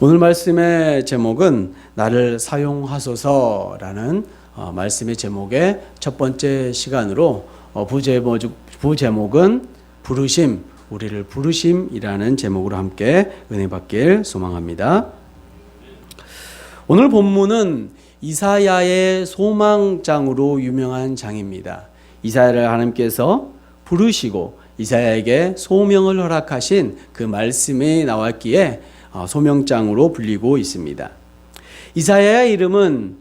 오늘 말씀의 제목은 나를 사용하소서라는 말씀의 제목의 첫 번째 시간으로 부제목은 부르심, 우리를 부르심이라는 제목으로 함께 은혜 받길 소망합니다. 오늘 본문은 이사야의 소망장으로 유명한 장입니다. 이사야를 하나님께서 부르시고 이사야에게 소명을 허락하신 그 말씀이 나왔기에 소명장으로 불리고 있습니다. 이사야의 이름은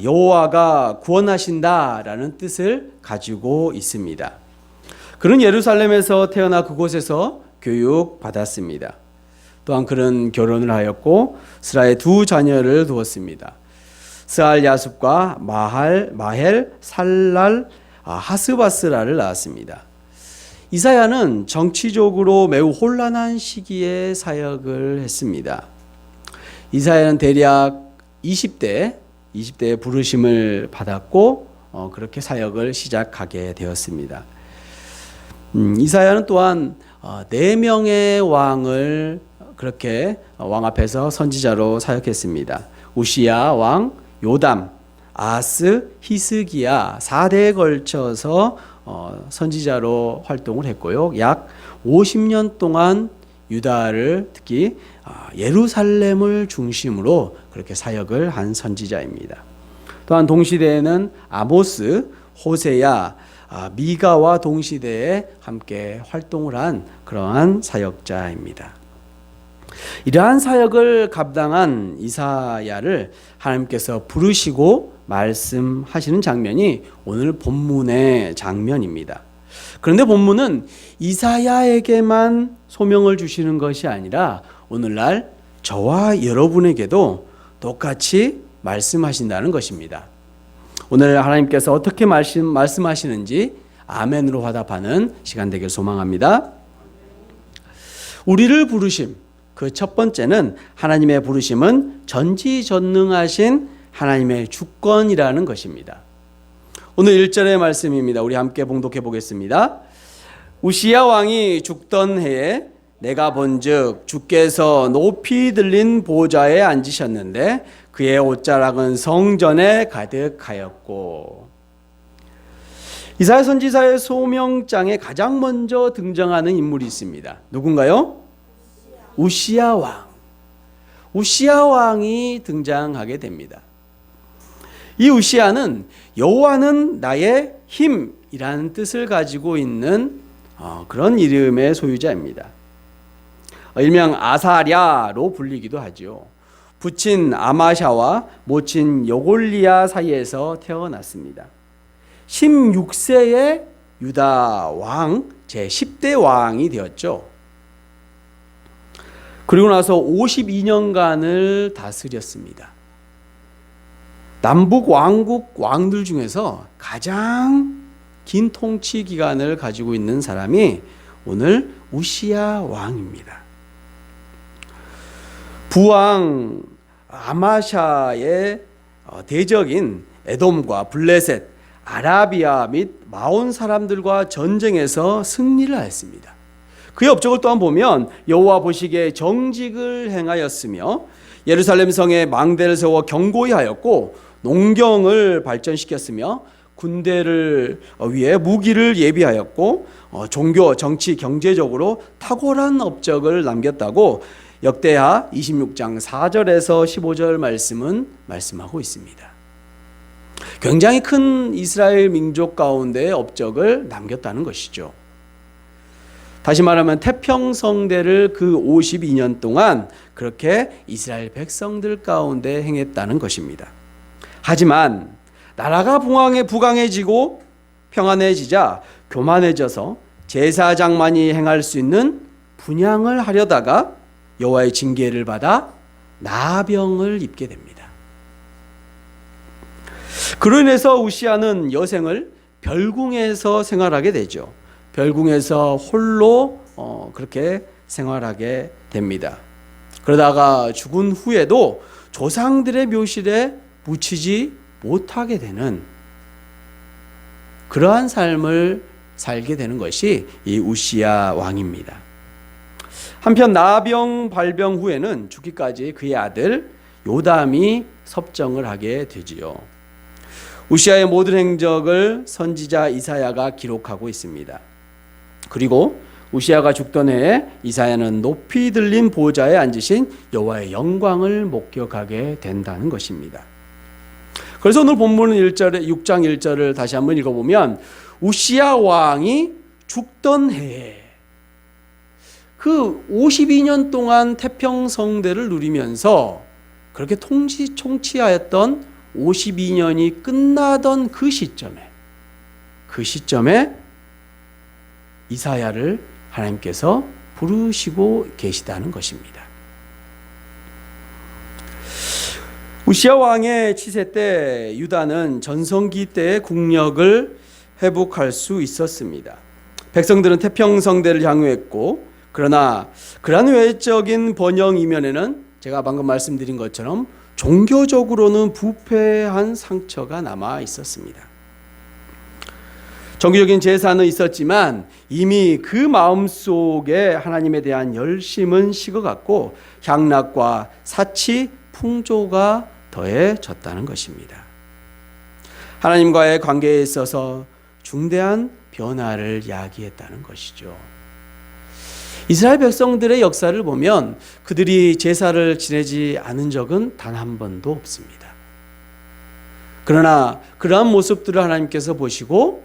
여호와가 구원하신다라는 뜻을 가지고 있습니다. 그는 예루살렘에서 태어나 그곳에서 교육받았습니다. 또한 그는 결혼을 하였고 스라의 두 자녀를 두었습니다. 스알 야숲과 마헬 살랄 하스바스라를 낳았습니다. 이사야는 정치적으로 매우 혼란한 시기에 사역을 했습니다. 이사야는 대략 20대에 부르심을 받았고 그렇게 사역을 시작하게 되었습니다. 이사야는 또한 4명의 왕을 그렇게 왕 앞에서 선지자로 사역했습니다. 우시야 왕, 요담, 아하스, 히스기야 4대에 걸쳐서 선지자로 활동을 했고요. 약 50년 동안 유다를 특히 예루살렘을 중심으로 그렇게 사역을 한 선지자입니다. 또한 동시대에는 아모스, 호세야, 미가와 동시대에 함께 활동을 한 그러한 사역자입니다. 이러한 사역을 감당한 이사야를 하나님께서 부르시고 말씀하시는 장면이 오늘 본문의 장면입니다. 그런데 본문은 이사야에게만 소명을 주시는 것이 아니라 오늘날 저와 여러분에게도 똑같이 말씀하신다는 것입니다. 오늘 하나님께서 어떻게 말씀하시는지 아멘으로 화답하는 시간 되길 소망합니다. 우리를 부르심, 그 첫 번째는 하나님의 부르심은 전지전능하신 하나님의 주권이라는 것입니다. 오늘 1절의 말씀입니다. 우리 함께 봉독해 보겠습니다. 우시야 왕이 죽던 해에 내가 본즉 주께서 높이 들린 보좌에 앉으셨는데 그의 옷자락은 성전에 가득하였고. 이사야 선지자의 소명장에 가장 먼저 등장하는 인물이 있습니다. 누군가요? 우시야 왕. 우시야 왕이 등장하게 됩니다. 이 우시야는 여호와는 나의 힘이라는 뜻을 가지고 있는 그런 이름의 소유자입니다. 일명 아사랴로 불리기도 하죠. 부친 아마샤와 모친 여골리야 사이에서 태어났습니다. 16세에 유다 왕 제10대 왕이 되었죠. 그리고 나서 52년간을 다스렸습니다. 남북 왕국 왕들 중에서 가장 긴 통치 기간을 가지고 있는 사람이 오늘 우시야 왕입니다. 부왕 아마샤의 대적인 에돔과 블레셋, 아라비아 및 마온 사람들과 전쟁에서 승리를 하였습니다. 그의 업적을 또한 보면 여호와 보시기에 정직을 행하였으며 예루살렘 성에 망대를 세워 경고히 하였고 농경을 발전시켰으며 군대를 위해 무기를 예비하였고 종교, 정치, 경제적으로 탁월한 업적을 남겼다고 역대하 26장 4절에서 15절 말씀은 말씀하고 있습니다. 굉장히 큰 이스라엘 민족 가운데 업적을 남겼다는 것이죠. 다시 말하면 태평성대를 그 52년 동안 그렇게 이스라엘 백성들 가운데 행했다는 것입니다. 하지만 나라가 부강해지고 평안해지자 교만해져서 제사장만이 행할 수 있는 분향을 하려다가 여호와의 징계를 받아 나병을 입게 됩니다. 그로 인해서 우시야는 여생을 별궁에서 생활하게 되죠. 별궁에서 홀로 그렇게 생활하게 됩니다. 그러다가 죽은 후에도 조상들의 묘실에 묻히지 못하게 되는 그러한 삶을 살게 되는 것이 이 우시야 왕입니다. 한편 나병 발병 후에는 죽기까지 그의 아들 요담이 섭정을 하게 되지요. 우시아의 모든 행적을 선지자 이사야가 기록하고 있습니다. 그리고 우시아가 죽던 해에 이사야는 높이 들린 보좌에 앉으신 여호와의 영광을 목격하게 된다는 것입니다. 그래서 오늘 본문 6장 1절을 다시 한번 읽어보면 우시아 왕이 죽던 해에 그 52년 동안 태평성대를 누리면서 그렇게 통치하였던 52년이 끝나던 그 시점에 이사야를 하나님께서 부르시고 계시다는 것입니다. 우시아 왕의 치세 때 유다는 전성기 때의 국력을 회복할 수 있었습니다. 백성들은 태평성대를 향유했고, 그러나 그러한 외적인 번영 이면에는 제가 방금 말씀드린 것처럼 종교적으로는 부패한 상처가 남아 있었습니다. 정기적인 제사는 있었지만 이미 그 마음속에 하나님에 대한 열심은 식어갔고 향락과 사치, 풍조가 더해졌다는 것입니다. 하나님과의 관계에 있어서 중대한 변화를 야기했다는 것이죠. 이스라엘 백성들의 역사를 보면 그들이 제사를 지내지 않은 적은 단 한 번도 없습니다. 그러나 그러한 모습들을 하나님께서 보시고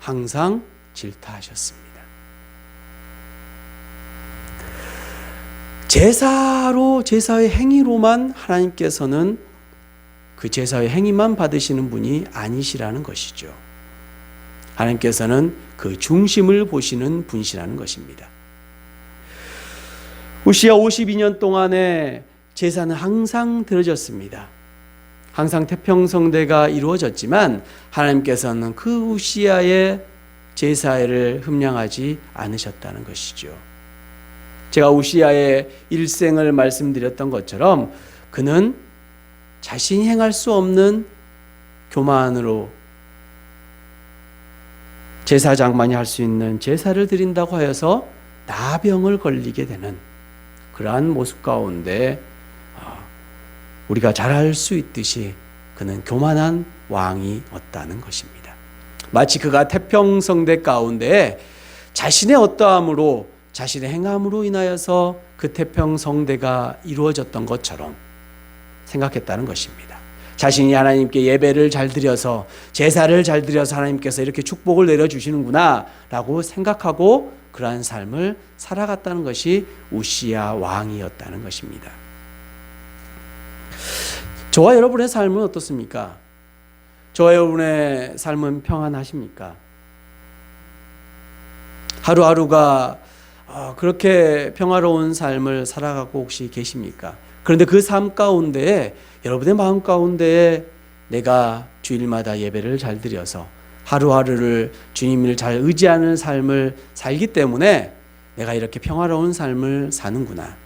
항상 질타하셨습니다. 제사의 행위로만 하나님께서는 그 제사의 행위만 받으시는 분이 아니시라는 것이죠. 하나님께서는 그 중심을 보시는 분이시라는 것입니다. 우시아 52년 동안의 제사는 항상 드려졌습니다. 항상 태평성대가 이루어졌지만 하나님께서는 그 우시아의 제사를 흠량하지 않으셨다는 것이죠. 제가 우시아의 일생을 말씀드렸던 것처럼 그는 자신이 행할 수 없는 교만으로 제사장만이 할 수 있는 제사를 드린다고 하여서 나병을 걸리게 되는 그러한 모습 가운데 우리가 잘 알 수 있듯이 그는 교만한 왕이었다는 것입니다. 마치 그가 태평성대 가운데 자신의 어떠함으로 자신의 행함으로 인하여서 그 태평성대가 이루어졌던 것처럼 생각했다는 것입니다. 자신이 하나님께 예배를 잘 드려서 제사를 잘 드려서 하나님께서 이렇게 축복을 내려주시는구나 라고 생각하고 그러한 삶을 살아갔다는 것이 우시아 왕이었다는 것입니다. 저와 여러분의 삶은 어떻습니까? 저와 여러분의 삶은 평안하십니까? 하루하루가 그렇게 평화로운 삶을 살아가고 혹시 계십니까? 그런데 그 삶 가운데에 여러분의 마음 가운데에 내가 주일마다 예배를 잘 드려서 하루하루를 주님을 잘 의지하는 삶을 살기 때문에 내가 이렇게 평화로운 삶을 사는구나.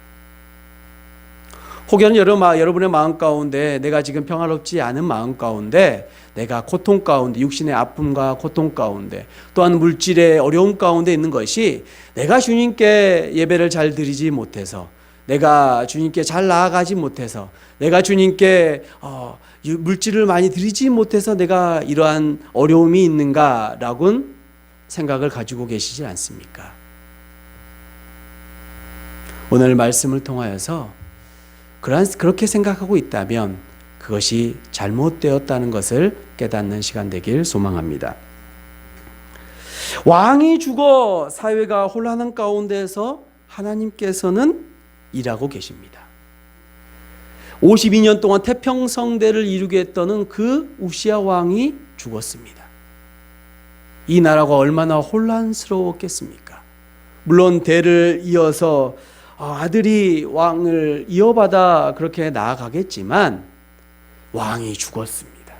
혹여는 여러분의 마음 가운데 내가 지금 평화롭지 않은 마음 가운데 내가 고통 가운데 육신의 아픔과 고통 가운데 또한 물질의 어려움 가운데 있는 것이 내가 주님께 예배를 잘 드리지 못해서 내가 주님께 잘 나아가지 못해서 내가 주님께 물질을 많이 드리지 못해서 내가 이러한 어려움이 있는가라고는 생각을 가지고 계시지 않습니까? 오늘 말씀을 통하여서 그렇게 생각하고 있다면 그것이 잘못되었다는 것을 깨닫는 시간 되길 소망합니다. 왕이 죽어 사회가 혼란한 가운데서 하나님께서는 일하고 계십니다. 52년 동안 태평성대를 이루게 했던 그 우시아 왕이 죽었습니다. 이 나라가 얼마나 혼란스러웠겠습니까? 물론 대를 이어서 아들이 왕을 이어받아 그렇게 나아가겠지만 왕이 죽었습니다.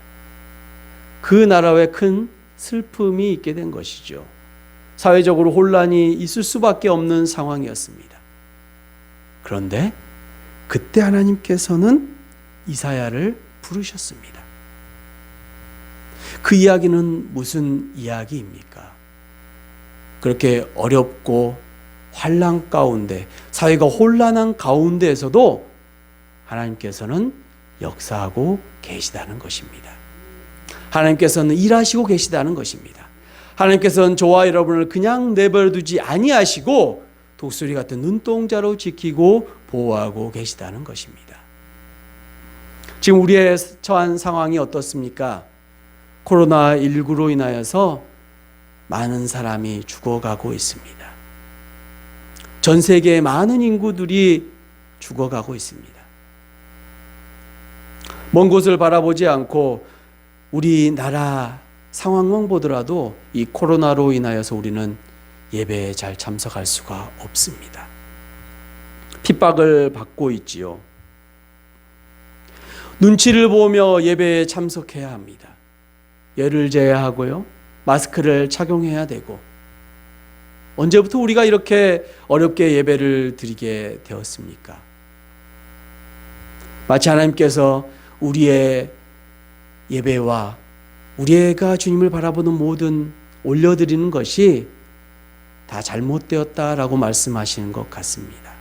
그 나라에 큰 슬픔이 있게 된 것이죠. 사회적으로 혼란이 있을 수밖에 없는 상황이었습니다. 그런데 그때 하나님께서는 이사야를 부르셨습니다. 그 이야기는 무슨 이야기입니까? 그렇게 어렵고 환난 가운데, 사회가 혼란한 가운데에서도 하나님께서는 역사하고 계시다는 것입니다. 하나님께서는 일하시고 계시다는 것입니다. 하나님께서는 저와 여러분을 그냥 내버려두지 아니하시고 독수리 같은 눈동자로 지키고 보호하고 계시다는 것입니다. 지금 우리의 처한 상황이 어떻습니까? 코로나19로 인하여서 많은 사람이 죽어가고 있습니다. 전 세계의 많은 인구들이 죽어가고 있습니다. 먼 곳을 바라보지 않고 우리나라 상황만 보더라도 이 코로나로 인하여서 우리는 예배에 잘 참석할 수가 없습니다. 핍박을 받고 있지요. 눈치를 보며 예배에 참석해야 합니다. 열을 재야 하고요. 마스크를 착용해야 되고. 언제부터 우리가 이렇게 어렵게 예배를 드리게 되었습니까? 마치 하나님께서 우리의 예배와 우리가 주님을 바라보는 모든 올려드리는 것이 다 잘못되었다라고 말씀하시는 것 같습니다.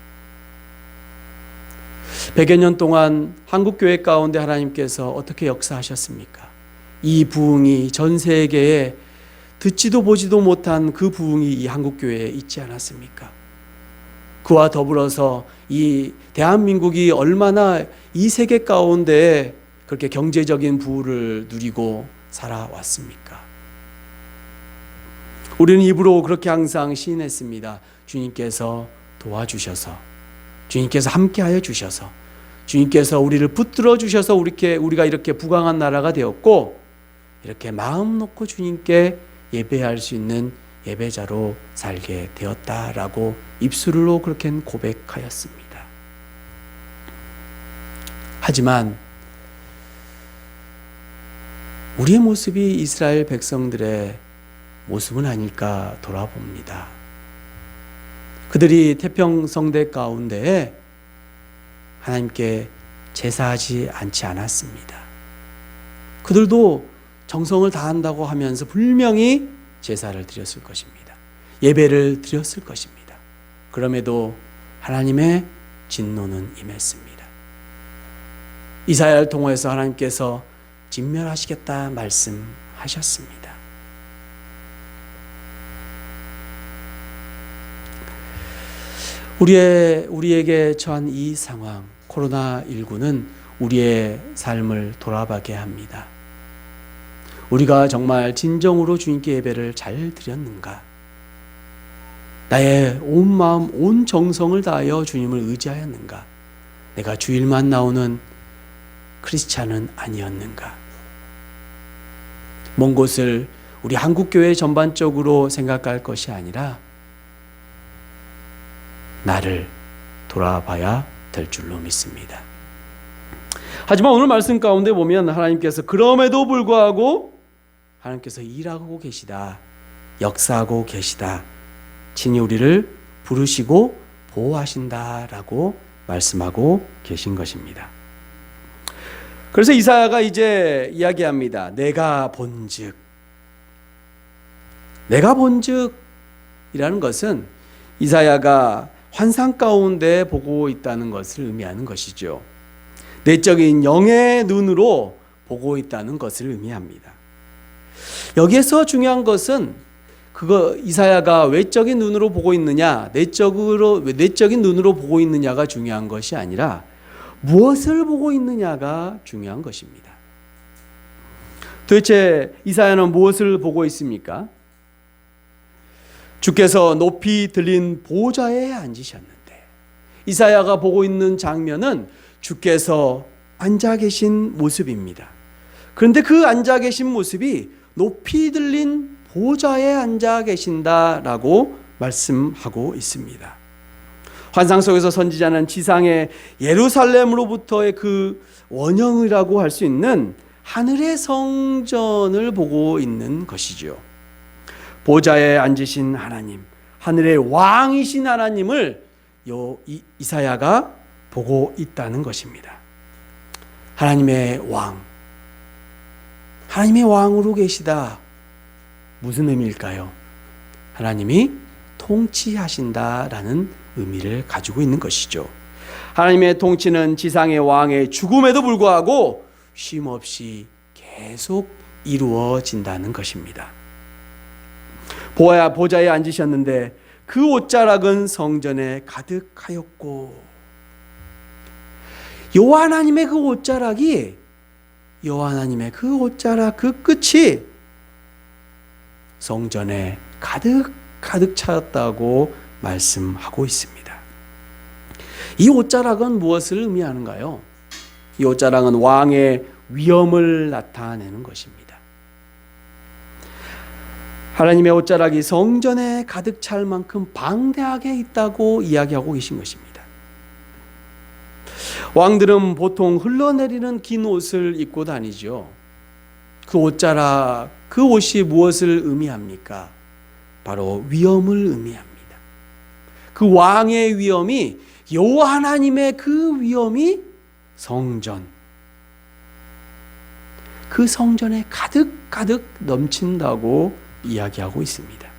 100여 년 동안 한국교회 가운데 하나님께서 어떻게 역사하셨습니까? 이 부흥이 전 세계에 듣지도 보지도 못한 그 부흥이 이 한국교회에 있지 않았습니까? 그와 더불어서 이 대한민국이 얼마나 이 세계 가운데 그렇게 경제적인 부를 누리고 살아왔습니까? 우리는 입으로 그렇게 항상 시인했습니다. 주님께서 도와주셔서, 주님께서 함께하여 주셔서, 주님께서 우리를 붙들어 주셔서 우리가 이렇게 부강한 나라가 되었고, 이렇게 마음 놓고 주님께 예배할 수 있는 예배자로 살게 되었다라고 입술로 그렇게 고백하였습니다. 하지만 우리의 모습이 이스라엘 백성들의 모습은 아닐까 돌아봅니다. 그들이 태평성대 가운데에 하나님께 제사하지 않지 않았습니다. 그들도 정성을 다한다고 하면서 분명히 제사를 드렸을 것입니다. 예배를 드렸을 것입니다. 그럼에도 하나님의 진노는 임했습니다. 이사야를 통해서 하나님께서 진멸하시겠다 말씀하셨습니다. 우리에게 처한 이 상황, 코로나19는 우리의 삶을 돌아보게 합니다. 우리가 정말 진정으로 주님께 예배를 잘 드렸는가? 나의 온 마음, 온 정성을 다하여 주님을 의지하였는가? 내가 주일만 나오는 크리스찬은 아니었는가? 먼 곳을 우리 한국교회 전반적으로 생각할 것이 아니라 나를 돌아봐야 될 줄로 믿습니다. 하지만 오늘 말씀 가운데 보면 하나님께서 그럼에도 불구하고 하나님께서 일하고 계시다, 역사하고 계시다, 친히 우리를 부르시고 보호하신다라고 말씀하고 계신 것입니다. 그래서 이사야가 이제 이야기합니다. 내가 본즉 이라는 것은 이사야가 환상 가운데 보고 있다는 것을 의미하는 것이죠. 내적인 영의 눈으로 보고 있다는 것을 의미합니다. 여기에서 중요한 것은 이사야가 외적인 눈으로 보고 있느냐, 내적인 눈으로 보고 있느냐가 중요한 것이 아니라 무엇을 보고 있느냐가 중요한 것입니다. 도대체 이사야는 무엇을 보고 있습니까? 주께서 높이 들린 보좌에 앉으셨는데, 이사야가 보고 있는 장면은 주께서 앉아 계신 모습입니다. 그런데 그 앉아 계신 모습이 높이 들린 보좌에 앉아 계신다라고 말씀하고 있습니다. 환상 속에서 선지자는 지상의 예루살렘으로부터의 그 원형이라고 할 수 있는 하늘의 성전을 보고 있는 것이죠. 보좌에 앉으신 하나님, 하늘의 왕이신 하나님을 이사야가 보고 있다는 것입니다. 하나님의 왕, 하나님의 왕으로 계시다. 무슨 의미일까요? 하나님이 통치하신다라는 의미를 가지고 있는 것이죠. 하나님의 통치는 지상의 왕의 죽음에도 불구하고 쉼없이 계속 이루어진다는 것입니다. 보좌에 앉으셨는데 그 옷자락은 성전에 가득하였고, 여호와 하나님의 그 옷자락이, 여호와 하나님의 그 옷자락 그 끝이 성전에 가득 차였다고 말씀하고 있습니다. 이 옷자락은 무엇을 의미하는가요? 이 옷자락은 왕의 위엄을 나타내는 것입니다. 하나님의 옷자락이 성전에 가득 찰 만큼 방대하게 있다고 이야기하고 계신 것입니다. 왕들은 보통 흘러내리는 긴 옷을 입고 다니죠. 그 옷자락, 그 옷이 무엇을 의미합니까? 바로 위엄을 의미합니다. 그 왕의 위엄이, 여호와 하나님의 그 위엄이 성전, 그 성전에 가득 넘친다고 이야기하고 있습니다.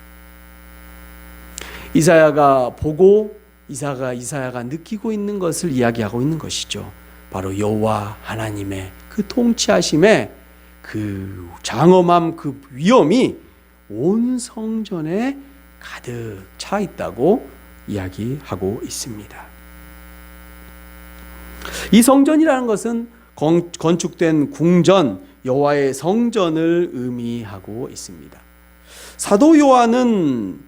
이사야가 보고 이사야가 느끼고 있는 것을 이야기하고 있는 것이죠. 바로 여호와 하나님의 그 통치하심에 그 장엄함, 그 위엄이 온 성전에 가득 차 있다고 이야기하고 있습니다. 이 성전이라는 것은 건축된 궁전, 여호와의 성전을 의미하고 있습니다. 사도 요한은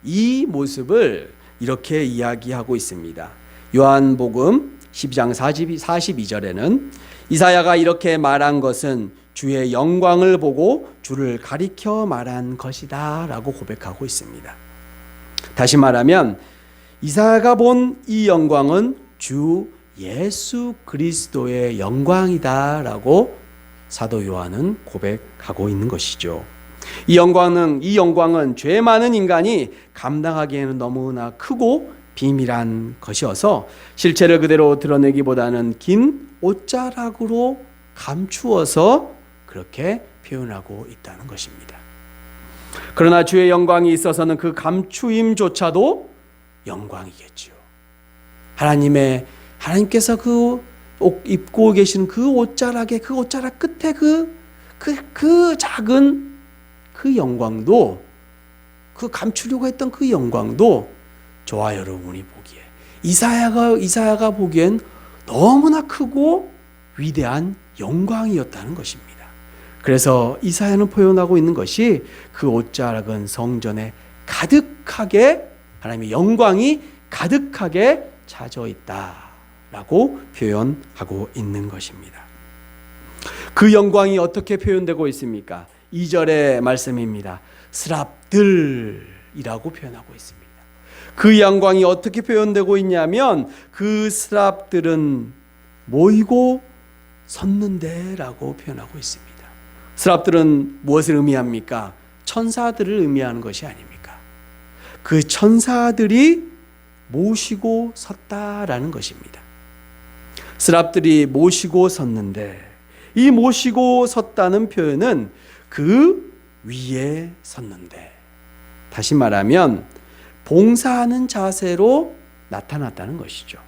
이 모습을 이렇게 이야기하고 있습니다. 요한복음 12장 42절에는 이사야가 이렇게 말한 것은 주의 영광을 보고 주를 가리켜 말한 것이다 라고 고백하고 있습니다. 다시 말하면 이사야가 본 이 영광은 주 예수 그리스도의 영광이다 라고 사도 요한은 고백하고 있는 것이죠. 이 영광은 죄 많은 인간이 감당하기에는 너무나 크고 비밀한 것이어서 실체를 그대로 드러내기보다는 긴 옷자락으로 감추어서 그렇게 표현하고 있다는 것입니다. 그러나 주의 영광이 있어서는 그 감추임조차도 영광이겠지요. 하나님께서 입고 계시는 그 옷자락 끝에 그 작은 그 영광도, 그 감추려고 했던 그 영광도 저와 여러분이 보기에, 이사야가 보기엔 너무나 크고 위대한 영광이었다는 것입니다. 그래서 이사야는 표현하고 있는 것이 그 옷자락은 성전에 가득하게, 하나님의 영광이 가득하게 차져 있다라고 표현하고 있는 것입니다. 그 영광이 어떻게 표현되고 있습니까? 2절의 말씀입니다. 스랍들이라고 표현하고 있습니다. 그 영광이 어떻게 표현되고 있냐면 그 스랍들은 모이고 섰는데 라고 표현하고 있습니다. 스랍들은 무엇을 의미합니까? 천사들을 의미하는 것이 아닙니까? 그 천사들이 모시고 섰다라는 것입니다. 스랍들이 모시고 섰는데, 이 모시고 섰다는 표현은 그 위에 섰는데, 다시 말하면 봉사하는 자세로 나타났다는 것이죠.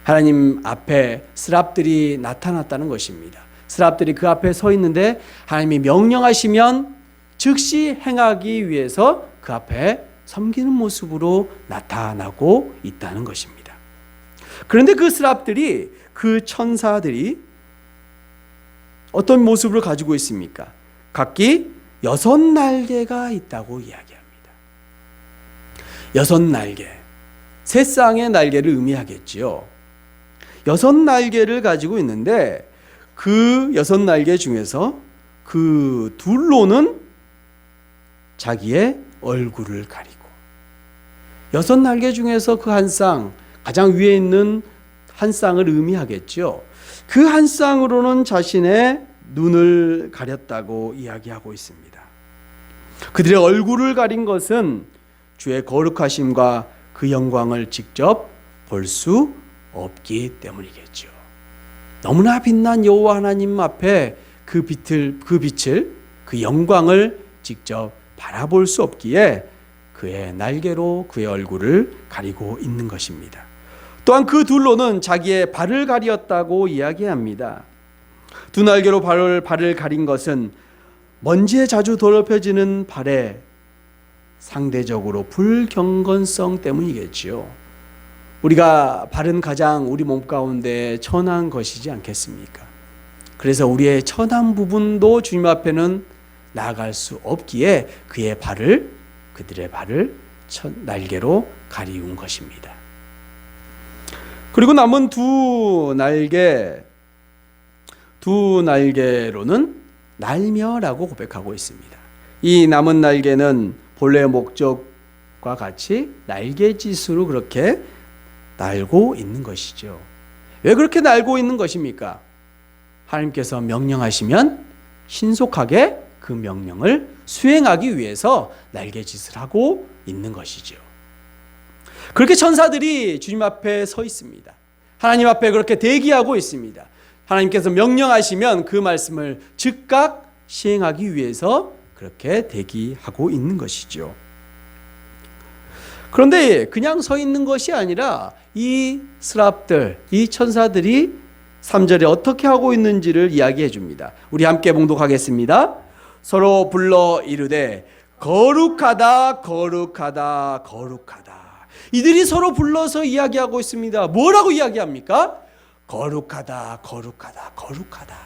하나님 앞에 스랍들이 나타났다는 것입니다. 스랍들이 그 앞에 서 있는데 하나님이 명령하시면 즉시 행하기 위해서 그 앞에 섬기는 모습으로 나타나고 있다는 것입니다. 그런데 그 스랍들이, 그 천사들이 어떤 모습을 가지고 있습니까? 각기 6날개가 있다고 이야기합니다. 6날개, 세 쌍의 날개를 의미하겠지요. 6날개를 가지고 있는데 그 6날개 중에서 그 둘로는 자기의 얼굴을 가리고, 6날개 중에서 그 한 쌍, 가장 위에 있는 한 쌍을 의미하겠죠. 그 한 쌍으로는 자신의 눈을 가렸다고 이야기하고 있습니다. 그들의 얼굴을 가린 것은 주의 거룩하심과 그 영광을 직접 볼 수 없기 때문이겠죠. 너무나 빛난 여호와 하나님 앞에 그 빛을, 그 영광을 직접 바라볼 수 없기에 그의 날개로 그의 얼굴을 가리고 있는 것입니다. 또한 그 둘로는 자기의 발을 가리었다고 이야기합니다. 두 날개로 발을 가린 것은 먼지에 자주 더럽혀지는 발에 상대적으로 불경건성 때문이겠지요. 우리가 발은 가장 우리 몸 가운데 천한 것이지 않겠습니까? 그래서 우리의 천한 부분도 주님 앞에는 나아갈 수 없기에 그들의 발을 날개로 가리운 것입니다. 그리고 남은 두 날개로는 날며라고 고백하고 있습니다. 이 남은 날개는 본래의 목적과 같이 날개짓으로 그렇게 날고 있는 것이죠. 왜 그렇게 날고 있는 것입니까? 하나님께서 명령하시면 신속하게 그 명령을 수행하기 위해서 날개짓을 하고 있는 것이죠. 그렇게 천사들이 주님 앞에 서 있습니다. 하나님 앞에 그렇게 대기하고 있습니다. 하나님께서 명령하시면 그 말씀을 즉각 시행하기 위해서 그렇게 대기하고 있는 것이죠. 그런데 그냥 서 있는 것이 아니라 이 스랍들, 이 천사들이 3절에 어떻게 하고 있는지를 이야기해 줍니다. 우리 함께 봉독하겠습니다. 서로 불러 이르되 거룩하다 거룩하다 거룩하다. 이들이 서로 불러서 이야기하고 있습니다. 뭐라고 이야기합니까? 거룩하다 거룩하다 거룩하다.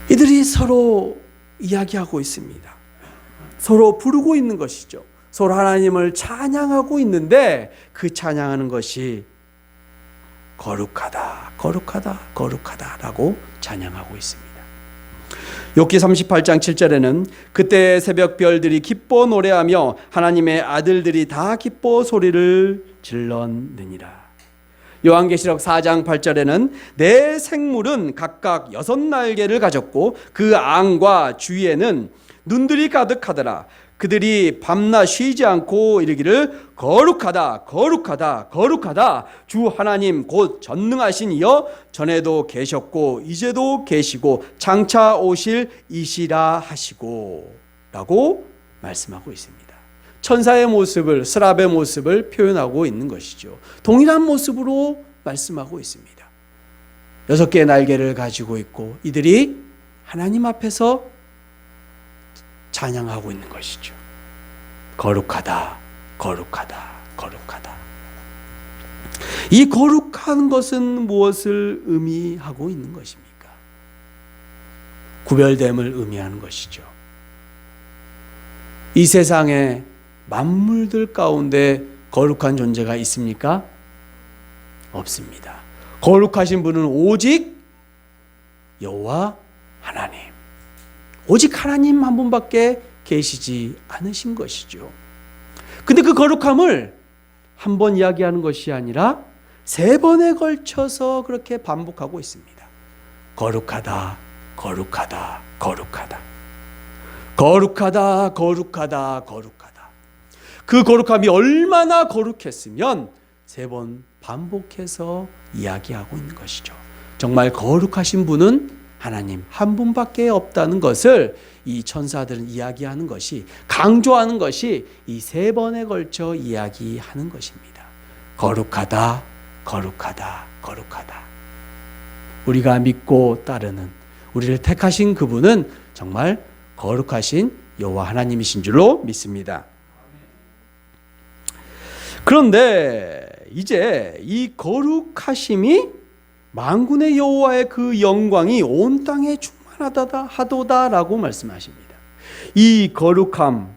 이들이 서로 이야기하고 있습니다. 서로 부르고 있는 것이죠. 서로 하나님을 찬양하고 있는데 그 찬양하는 것이 거룩하다 거룩하다 거룩하다라고 찬양하고 있습니다. 욥기 38장 7절에는 그때 새벽 별들이 기뻐 노래하며 하나님의 아들들이 다 기뻐 소리를 질렀느니라. 요한계시록 4장 8절에는 내 생물은 각각 6날개를 가졌고 그 앙과 주위에는 눈들이 가득하더라. 그들이 밤낮 쉬지 않고 이르기를 거룩하다 거룩하다 거룩하다 주 하나님 곧 전능하신 이여 전에도 계셨고 이제도 계시고 장차 오실 이시라 하시고 라고 말씀하고 있습니다. 천사의 모습을, 스랍의 모습을 표현하고 있는 것이죠. 동일한 모습으로 말씀하고 있습니다. 6개의 날개를 가지고 있고 이들이 하나님 앞에서 찬양하고 있는 것이죠. 거룩하다 거룩하다 거룩하다. 이 거룩한 것은 무엇을 의미하고 있는 것입니까? 구별됨을 의미하는 것이죠. 이 세상에 만물들 가운데 거룩한 존재가 있습니까? 없습니다. 거룩하신 분은 오직 여호와 하나님, 오직 하나님 한 분밖에 계시지 않으신 것이죠. 근데 그 거룩함을 한 번 이야기하는 것이 아니라 3번에 걸쳐서 그렇게 반복하고 있습니다. 거룩하다 거룩하다 거룩하다 거룩하다 거룩하다 거룩하다. 그 거룩함이 얼마나 거룩했으면 3번 반복해서 이야기하고 있는 것이죠. 정말 거룩하신 분은 하나님 한 분밖에 없다는 것을 이 천사들은 이야기하는 것이, 강조하는 것이 이 3번에 걸쳐 이야기하는 것입니다. 거룩하다 거룩하다 거룩하다. 우리가 믿고 따르는, 우리를 택하신 그분은 정말 거룩하신 여호와 하나님이신 줄로 믿습니다. 그런데 이제 이 거룩하심이 만군의 여호와의 그 영광이 온 땅에 충만하도다라고 말씀하십니다. 이 거룩함,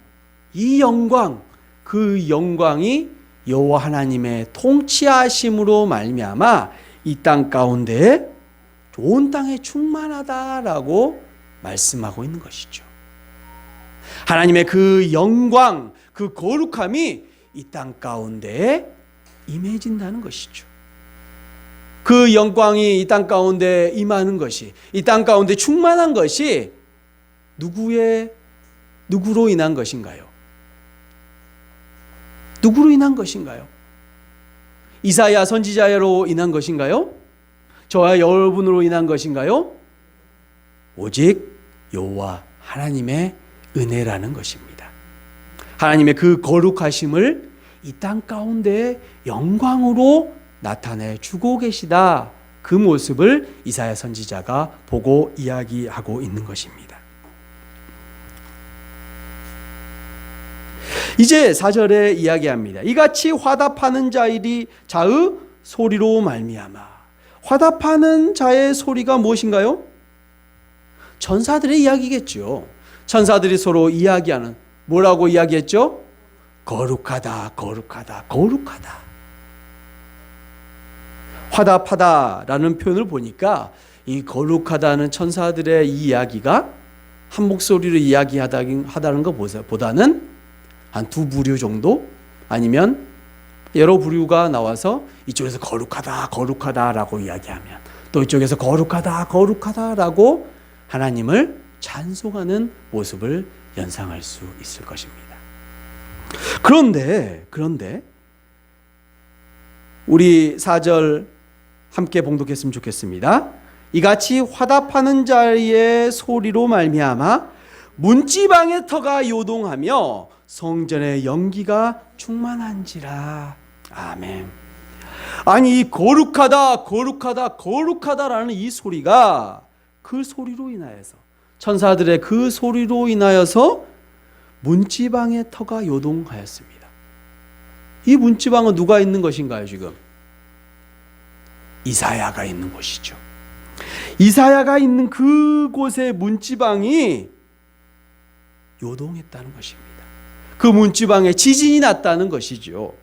이 영광, 그 영광이 여호와 하나님의 통치하심으로 말미암아 이 땅 가운데 온 땅에 충만하다라고 말씀하고 있는 것이죠. 하나님의 그 영광, 그 거룩함이 이 땅 가운데에 임해진다는 것이죠. 그 영광이 이 땅 가운데 임하는 것이, 이 땅 가운데 충만한 것이 누구로 인한 것인가요? 누구로 인한 것인가요? 이사야 선지자로 인한 것인가요? 저와 여러분으로 인한 것인가요? 오직 여호와 하나님의 은혜라는 것입니다. 하나님의 그 거룩하심을 이 땅 가운데 영광으로 나타내 주고 계시다. 그 모습을 이사야 선지자가 보고 이야기하고 있는 것입니다. 이제 4절에 이야기합니다. 이같이 화답하는 자의 소리로 말미암아. 화답하는 자의 소리가 무엇인가요? 천사들의 이야기겠죠. 천사들이 서로 이야기하는, 뭐라고 이야기했죠? 거룩하다, 거룩하다, 거룩하다. 화답하다라는 표현을 보니까 이 거룩하다는 천사들의 이 이야기가 한 목소리로 이야기하다는 것보다는 한 두 부류 정도, 아니면 여러 부류가 나와서 이쪽에서 거룩하다, 거룩하다라고 이야기하면 또 이쪽에서 거룩하다, 거룩하다라고 하나님을 찬송하는 모습을 연상할 수 있을 것입니다. 그런데 우리 4절 함께 봉독했으면 좋겠습니다. 이같이 화답하는 자의 소리로 말미암아 문지방의 터가 요동하며 성전의 연기가 충만한지라. 아멘. 아니, 이 거룩하다, 거룩하다, 거룩하다라는 이 소리가 그 소리로 인하여서, 천사들의 그 소리로 인하여서 문지방의 터가 요동하였습니다. 이 문지방은 누가 있는 것인가요, 지금? 이사야가 있는 곳이죠. 이사야가 있는 그곳의 문지방이 요동했다는 것입니다. 그 문지방에 지진이 났다는 것이죠.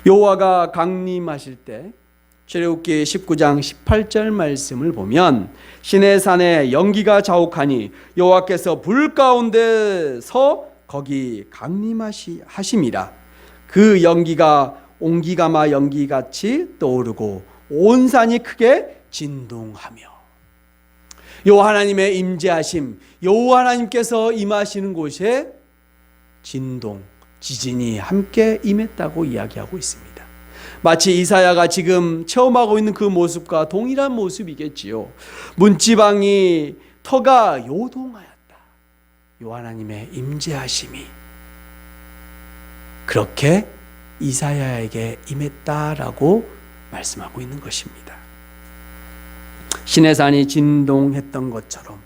여호와가 강림하실 때 출애굽기 19장 18절 말씀을 보면 시내산에 연기가 자욱하니 여호와께서 불 가운데서 거기 강림하심이라. 그 연기가 옹기가마 연기같이 떠오르고 온 산이 크게 진동하며. 여호와 하나님의 임재하심, 여호와 하나님께서 임하시는 곳에 진동, 지진이 함께 임했다고 이야기하고 있습니다. 마치 이사야가 지금 체험하고 있는 그 모습과 동일한 모습이겠지요. 문지방이 터가 요동하였다. 여호와 하나님의 임재하심이 그렇게 이사야에게 임했다라고 말씀하고 있는 것입니다. 시내산이 진동했던 것처럼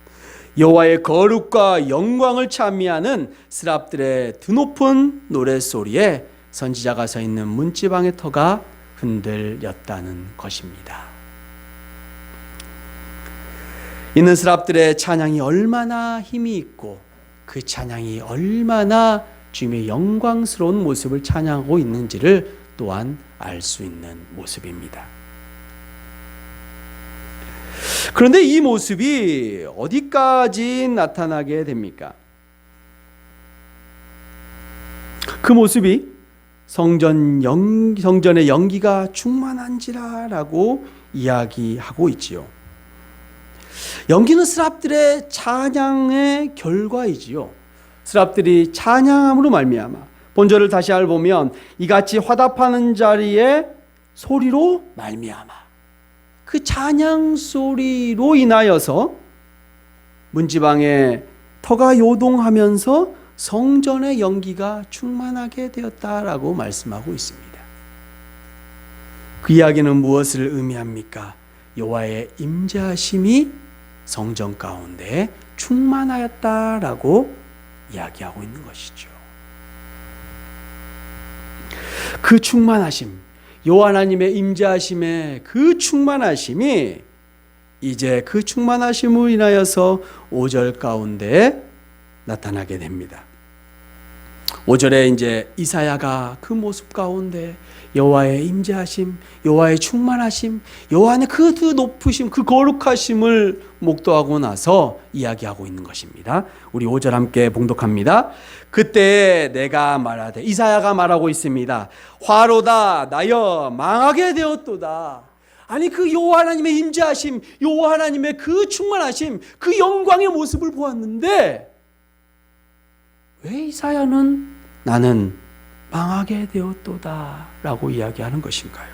여호와의 거룩과 영광을 찬미하는 스랍들의 드높은 노랫소리에 선지자가 서 있는 문지방의 터가 흔들렸다는 것입니다. 이는 스랍들의 찬양이 얼마나 힘이 있고 그 찬양이 얼마나 주님의 영광스러운 모습을 찬양하고 있는지를 또한 알 수 있는 모습입니다. 그런데 이 모습이 어디까지 나타나게 됩니까? 그 모습이 성전의 연기가 충만한지라라고 이야기하고 있지요. 연기는 스랍들의 찬양의 결과이지요. 스랍들이 찬양함으로 말미암아, 본절을 다시 알보면 이같이 화답하는 자리에 소리로 말미암아, 그 찬양 소리로 인하여서 문지방에 터가 요동하면서 성전의 연기가 충만하게 되었다라고 말씀하고 있습니다. 그 이야기는 무엇을 의미합니까? 여호와의 임재하심이 성전 가운데 충만하였다라고 이야기하고 있는 것이죠. 그 충만하심, 여호와 하나님의 임재하심의 그 충만하심이 이제 그 충만하심으로 인하여서 5절 가운데 나타나게 됩니다. 5절에 이제 이사야가 그 모습 가운데 여호와의 임재하심, 여호와의 충만하심, 여호와 안의 그 높으심, 그 거룩하심을 목도하고 나서 이야기하고 있는 것입니다. 우리 5절 함께 봉독합니다. 그때 내가 말하되, 이사야가 말하고 있습니다. 화로다 나여 망하게 되었도다. 아니, 그 여호와 하나님의 임재하심, 여호와 하나님의 그 충만하심, 그 영광의 모습을 보았는데 왜 이사야는 나는 망하게 되었도다 라고 이야기하는 것인가요?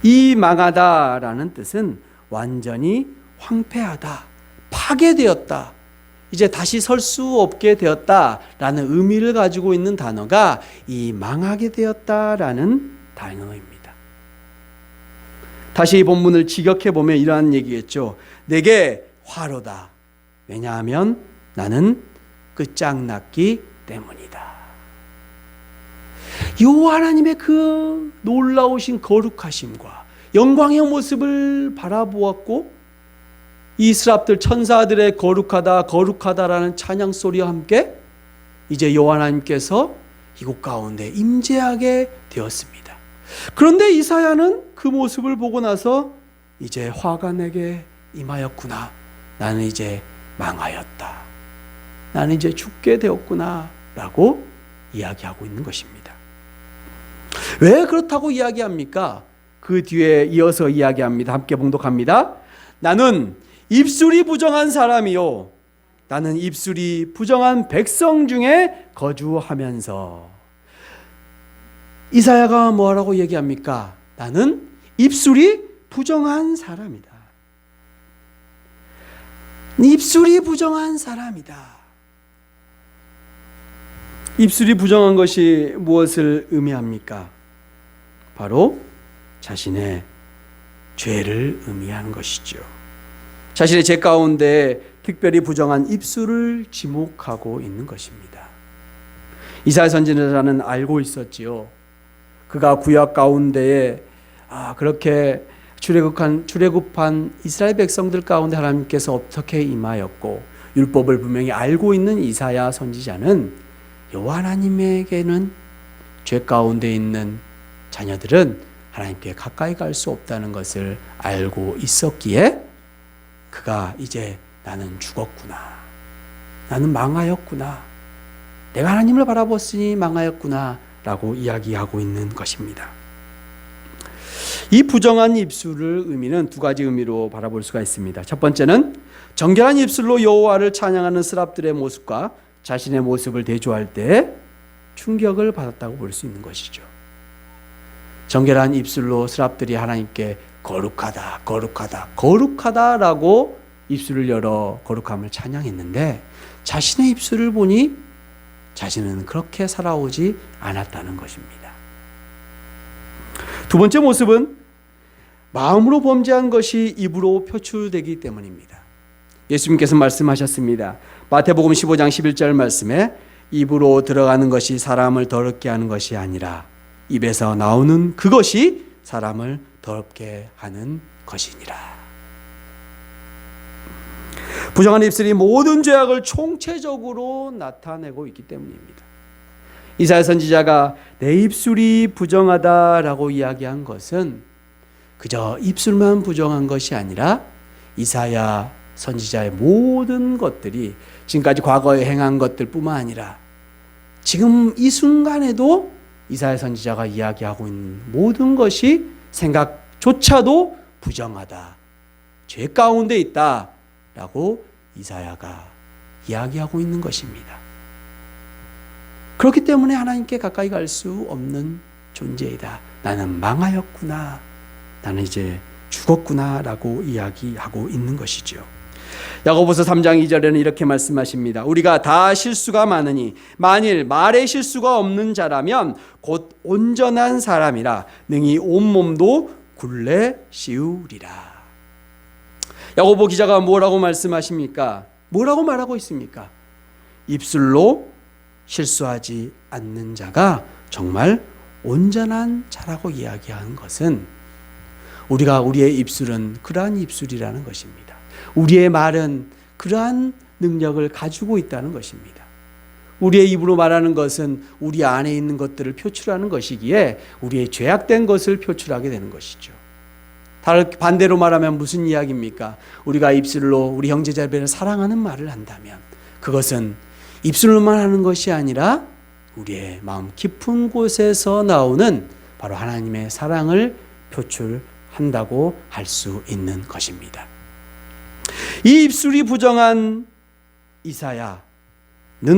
이 망하다라는 뜻은 완전히 황폐하다, 파괴되었다. 이제 다시 설 수 없게 되었다라는 의미를 가지고 있는 단어가 이 망하게 되었다라는 단어입니다. 다시 이 본문을 직역해 보면 이러한 얘기겠죠. 내게 화로다. 왜냐하면 나는 끝장났기 때문이다. 여호와 하나님의 그 놀라우신 거룩하심과 영광의 모습을 바라보았고 이스라엘들 천사들의 거룩하다 거룩하다라는 찬양 소리와 함께 이제 여호와 하나님께서 이곳 가운데 임재하게 되었습니다. 그런데 이사야는 그 모습을 보고 나서 이제 화가 내게 임하였구나. 나는 이제 망하였다. 나는 이제 죽게 되었구나 라고 이야기하고 있는 것입니다. 왜 그렇다고 이야기합니까? 그 뒤에 이어서 이야기합니다. 함께 봉독합니다. 나는 입술이 부정한 사람이요 나는 입술이 부정한 백성 중에 거주하면서. 이사야가 뭐라고 얘기합니까? 나는 입술이 부정한 사람이다. 입술이 부정한 사람이다. 입술이 부정한 것이 무엇을 의미합니까? 바로 자신의 죄를 의미하는 것이죠. 자신의 죄 가운데 특별히 부정한 입술을 지목하고 있는 것입니다. 이사야 선지자는 알고 있었지요. 그가 구약 가운데에 그렇게 출애굽한 이스라엘 백성들 가운데 하나님께서 어떻게 임하였고 율법을 분명히 알고 있는 이사야 선지자는 여호와 하나님에게는 죄 가운데 있는 자녀들은 하나님께 가까이 갈 수 없다는 것을 알고 있었기에 그가 이제 나는 죽었구나. 나는 망하였구나. 내가 하나님을 바라봤으니 망하였구나 라고 이야기하고 있는 것입니다. 이 부정한 입술을 의미는 두 가지 의미로 바라볼 수가 있습니다. 첫 번째는 정결한 입술로 여호와를 찬양하는 스랍들의 모습과 자신의 모습을 대조할 때 충격을 받았다고 볼 수 있는 것이죠. 정결한 입술로 스랍들이 하나님께 거룩하다, 거룩하다, 거룩하다라고 입술을 열어 거룩함을 찬양했는데 자신의 입술을 보니 자신은 그렇게 살아오지 않았다는 것입니다. 두 번째 모습은 마음으로 범죄한 것이 입으로 표출되기 때문입니다. 예수님께서 말씀하셨습니다. 마태복음 15장 11절 말씀에 입으로 들어가는 것이 사람을 더럽게 하는 것이 아니라 입에서 나오는 그것이 사람을 더럽게 하는 것이니라. 부정한 입술이 모든 죄악을 총체적으로 나타내고 있기 때문입니다. 이사야 선지자가 내 입술이 부정하다라고 이야기한 것은 그저 입술만 부정한 것이 아니라 이사야 선지자의 모든 것들이 지금까지 과거에 행한 것들뿐만 아니라 지금 이 순간에도 이사야 선지자가 이야기하고 있는 모든 것이 생각조차도 부정하다, 죄 가운데 있다라고 이사야가 이야기하고 있는 것입니다. 그렇기 때문에 하나님께 가까이 갈 수 없는 존재이다. 나는 망하였구나. 나는 이제 죽었구나 라고 이야기하고 있는 것이죠. 야고보서 3장 2절에는 이렇게 말씀하십니다. 우리가 다 실수가 많으니 만일 말에 실수가 없는 자라면 곧 온전한 사람이라 능히 온몸도 굴레 씌우리라. 야고보 기자가 뭐라고 말씀하십니까? 뭐라고 말하고 있습니까? 입술로 실수하지 않는 자가 정말 온전한 자라고 이야기하는 것은 우리의 입술은 그러한 입술이라는 것입니다. 우리의 말은 그러한 능력을 가지고 있다는 것입니다. 우리의 입으로 말하는 것은 우리 안에 있는 것들을 표출하는 것이기에 우리의 죄악된 것을 표출하게 되는 것이죠. 반대로 말하면 무슨 이야기입니까? 우리가 입술로 우리 형제자매를 사랑하는 말을 한다면 그것은 입술로만 하는 것이 아니라 우리의 마음 깊은 곳에서 나오는 바로 하나님의 사랑을 표출한다고 할 수 있는 것입니다. 이 입술이 부정한 이사야는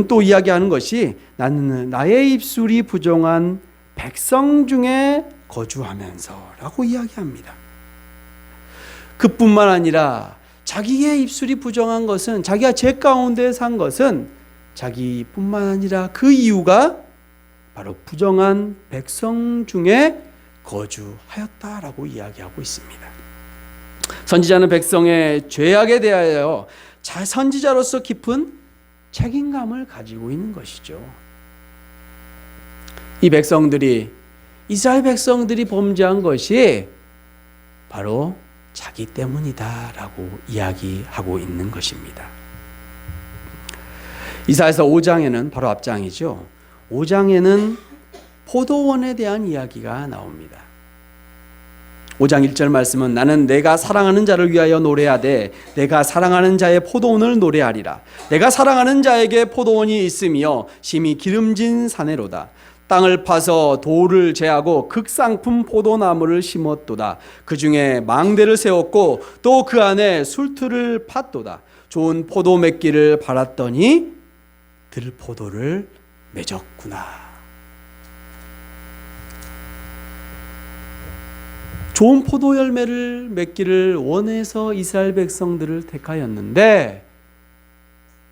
또 이야기하는 것이 나는 나의 입술이 부정한 백성 중에 거주하면서 라고 이야기합니다. 그뿐만 아니라 자기의 입술이 부정한 것은, 자기가 죄 가운데 산 것은 자기뿐만 아니라 그 이유가 바로 부정한 백성 중에 거주하였다라고 이야기하고 있습니다. 선지자는 백성의 죄악에 대하여 선지자로서 깊은 책임감을 가지고 있는 것이죠. 이 백성들이, 이스라엘 백성들이 범죄한 것이 바로 자기 때문이다라고 이야기하고 있는 것입니다. 이사야서 5장에는, 바로 앞장이죠, 5장에는 포도원에 대한 이야기가 나옵니다. 5장 1절 말씀은 나는 내가 사랑하는 자를 위하여 노래하되 내가 사랑하는 자의 포도원을 노래하리라. 내가 사랑하는 자에게 포도원이 있으며 심히 기름진 사내로다. 땅을 파서 돌을 제하고 극상품 포도나무를 심었도다. 그 중에 망대를 세웠고 또 그 안에 술틀을 팠도다. 좋은 포도 맺기를 바랐더니 들포도를 맺었구나. 좋은 포도 열매를 맺기를 원해서 이스라엘 백성들을 택하였는데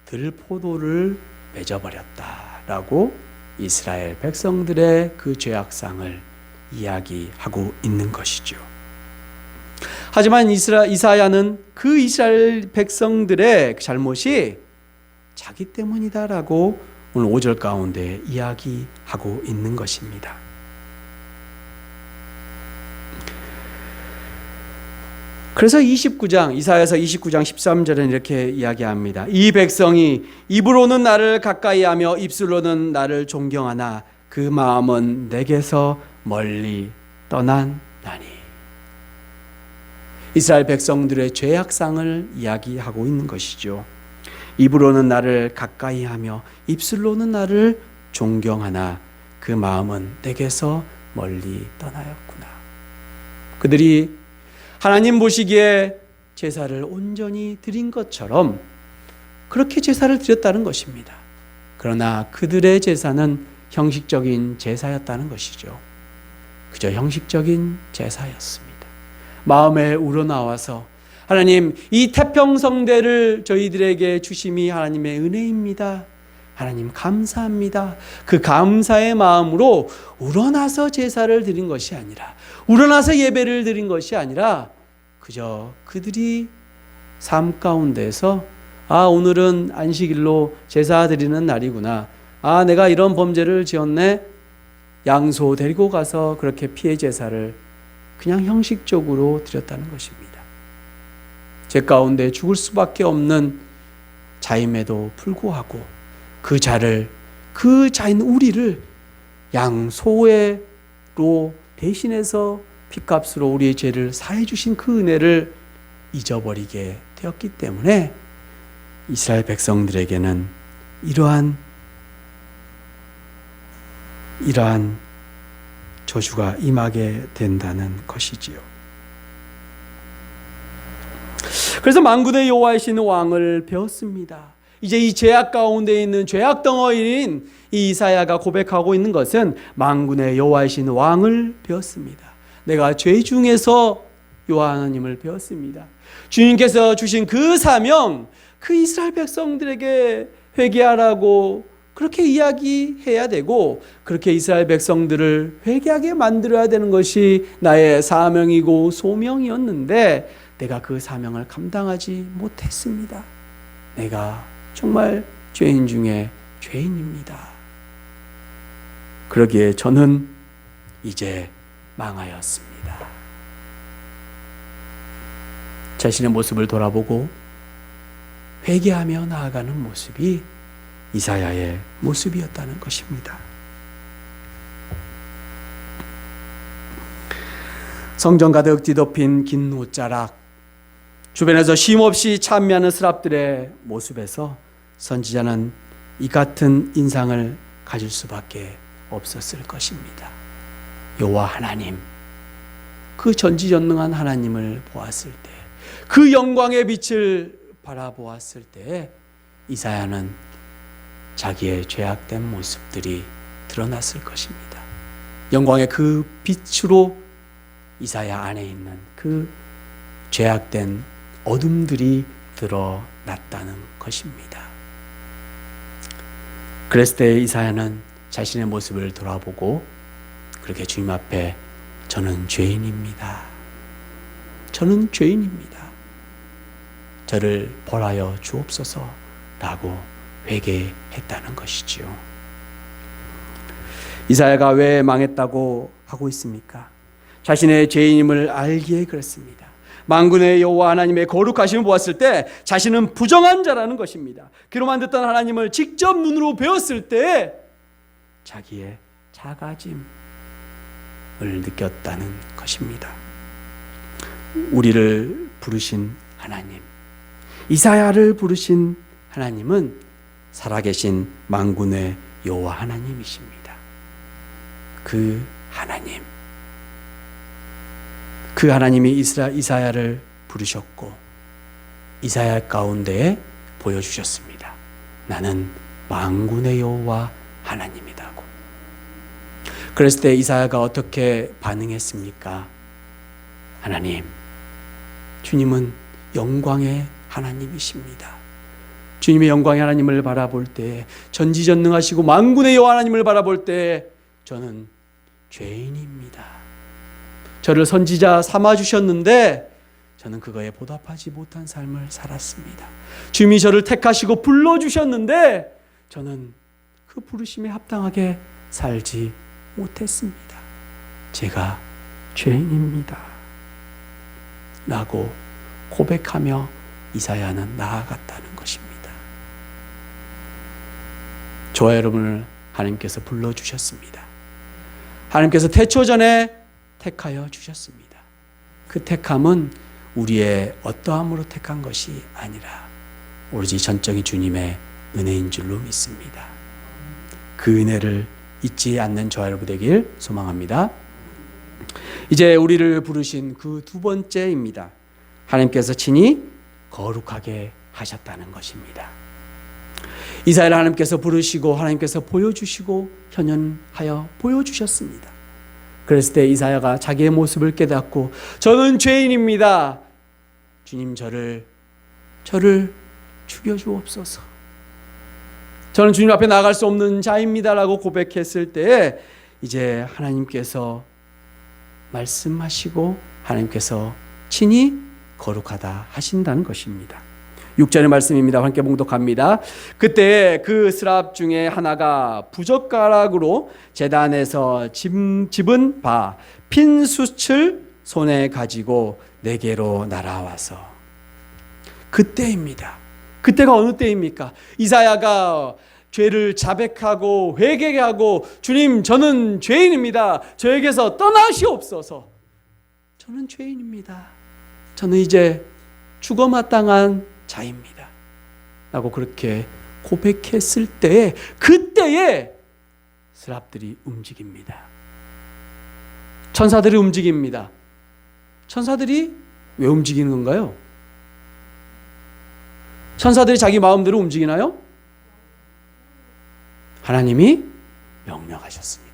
들포도를 맺어버렸다라고 이스라엘 백성들의 그 죄악상을 이야기하고 있는 것이죠. 하지만 이사야는 그 이스라엘 백성들의 잘못이 자기 때문이다라고 오늘 5절 가운데 이야기하고 있는 것입니다. 그래서 29장, 이사야서 29장 13절은 이렇게 이야기합니다. 이 백성이 입으로는 나를 가까이하며 입술로는 나를 존경하나 그 마음은 내게서 멀리 떠난 나니. 이스라엘 백성들의 죄악상을 이야기하고 있는 것이죠. 입으로는 나를 가까이하며 입술로는 나를 존경하나 그 마음은 내게서 멀리 떠나였구나. 그들이 하나님 보시기에 제사를 온전히 드린 것처럼 그렇게 제사를 드렸다는 것입니다. 그러나 그들의 제사는 형식적인 제사였다는 것이죠. 그저 형식적인 제사였습니다. 마음에 우러나와서 하나님, 이 태평성대를 저희들에게 주심이 하나님의 은혜입니다. 하나님 감사합니다. 그 감사의 마음으로 우러나서 제사를 드린 것이 아니라, 우러나서 예배를 드린 것이 아니라 그저 그들이 삶 가운데서 오늘은 안식일로 제사 드리는 날이구나. 내가 이런 범죄를 지었네. 양소 데리고 가서 그렇게 피해 제사를 그냥 형식적으로 드렸다는 것입니다. 죄 가운데 죽을 수밖에 없는 자임에도 불구하고 그 자인 우리를 양소로 대신해서 핏값으로 우리의 죄를 사해 주신 그 은혜를 잊어버리게 되었기 때문에 이스라엘 백성들에게는 이러한 저주가 임하게 된다는 것이지요. 그래서 만군의 여호와이신 왕을 배웠습니다. 이제 이 죄악 가운데 있는 죄악 덩어리인 이 이사야가 고백하고 있는 것은 만군의 여호와이신 왕을 배웠습니다. 내가 죄 중에서 여호와 하나님을 배웠습니다. 주님께서 주신 그 사명, 그 이스라엘 백성들에게 회개하라고 그렇게 이야기해야 되고, 그렇게 이스라엘 백성들을 회개하게 만들어야 되는 것이 나의 사명이고 소명이었는데 내가 그 사명을 감당하지 못했습니다. 내가 정말 죄인 중에 죄인입니다. 그러기에 저는 이제 망하였습니다. 자신의 모습을 돌아보고 회개하며 나아가는 모습이 이사야의 모습이었다는 것입니다. 성전 가득 뒤덮인 긴 옷자락, 주변에서 쉼없이 찬미하는 스랍들의 모습에서 선지자는 이 같은 인상을 가질 수밖에 없었을 것입니다. 여호와 하나님, 그 전지전능한 하나님을 보았을 때, 그 영광의 빛을 바라보았을 때 이사야는 자기의 죄악된 모습들이 드러났을 것입니다. 영광의 그 빛으로 이사야 안에 있는 그 죄악된 어둠들이 드러났다는 것입니다. 그랬을 때 이사야는 자신의 모습을 돌아보고 그렇게 주님 앞에 저는 죄인입니다. 저는 죄인입니다. 저를 벌하여 주옵소서라고 회개했다는 것이지요. 이사야가 왜 망했다고 하고 있습니까? 자신의 죄인임을 알기에 그렇습니다. 만군의 여호와 하나님의 거룩하심을 보았을 때 자신은 부정한 자라는 것입니다. 귀로만 듣던 하나님을 직접 눈으로 배웠을 때 자기의 작아짐을 느꼈다는 것입니다. 우리를 부르신 하나님, 이사야를 부르신 하나님은 살아계신 만군의 여호와 하나님이십니다. 그 하나님이 이사야를 부르셨고 이사야 가운데에 보여주셨습니다. 나는 만군의 여호와 하나님이라고. 그랬을 때 이사야가 어떻게 반응했습니까? 하나님, 주님은 영광의 하나님이십니다. 주님의 영광의 하나님을 바라볼 때, 전지전능하시고 만군의 여호와 하나님을 바라볼 때 저는 죄인입니다. 저를 선지자 삼아주셨는데 저는 그거에 보답하지 못한 삶을 살았습니다. 주님이 저를 택하시고 불러주셨는데 저는 그 부르심에 합당하게 살지 못했습니다. 제가 죄인입니다. 라고 고백하며 이사야는 나아갔다는 것입니다. 저와 여러분을 하나님께서 불러주셨습니다. 하나님께서 태초전에 택하여 주셨습니다. 그 택함은 우리의 어떠함으로 택한 것이 아니라 오로지 전적인 주님의 은혜인 줄로 믿습니다. 그 은혜를 잊지 않는 저와 여러분 되길 소망합니다. 이제 우리를 부르신 그 두 번째입니다. 하나님께서 친히 거룩하게 하셨다는 것입니다. 이사야를 하나님께서 부르시고 하나님께서 보여주시고 현현하여 보여주셨습니다. 그랬을 때 이사야가 자기의 모습을 깨닫고 저는 죄인입니다. 주님 저를 죽여주옵소서. 저는 주님 앞에 나아갈 수 없는 자입니다라고 고백했을 때 이제 하나님께서 말씀하시고 하나님께서 친히 거룩하다 하신다는 것입니다. 6절의 말씀입니다. 함께 봉독합니다. 그때 그 스랍 중에 하나가 부젓가락으로 제단에서 집은 바 핀 숯을 손에 가지고 내게로 날아와서. 그때입니다. 그때가 어느 때입니까? 이사야가 죄를 자백하고 회개하고 주님 저는 죄인입니다. 저에게서 떠나시옵소서. 저는 죄인입니다. 저는 이제 죽어 마땅한 자입니다. 라고 그렇게 고백했을 때에 그때에 스랍들이 움직입니다. 천사들이 움직입니다. 천사들이 왜 움직이는 건가요? 천사들이 자기 마음대로 움직이나요? 하나님이 명령하셨으니까요.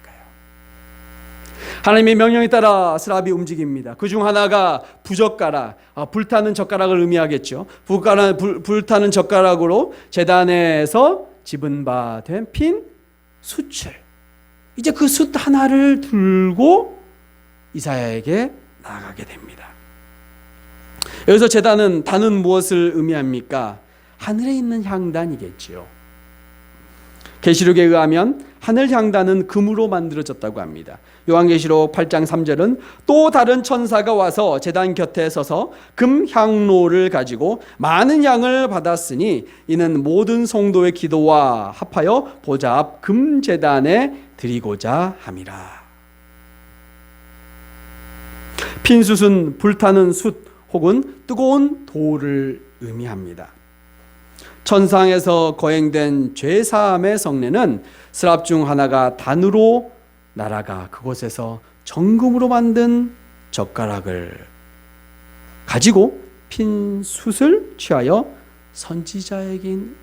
하나님의 명령에 따라 스랍이 움직입니다. 그중 하나가 부젓가락, 불타는 젓가락을 의미하겠죠. 불타는 젓가락으로 제단에서 집은 바 된 핀 숯을, 이제 그 숯 하나를 들고 이사야에게 나아가게 됩니다. 여기서 제단은 단은 무엇을 의미합니까? 하늘에 있는 향단이겠지요. 계시록에 의하면 하늘 향단은 금으로 만들어졌다고 합니다. 요한계시록 8장 3절은 또 다른 천사가 와서 제단 곁에 서서 금 향로를 가지고 많은 향을 받았으니 이는 모든 성도의 기도와 합하여 보좌 앞 금 제단에 드리고자 함이라. 핀숯은 불타는 숯 혹은 뜨거운 돌을 의미합니다. 천상에서 거행된 죄사함의 성례는 스랍 중 하나가 단으로 날아가 그곳에서 정금으로 만든 젓가락을 가지고 핀 숯을 취하여 선지자에긴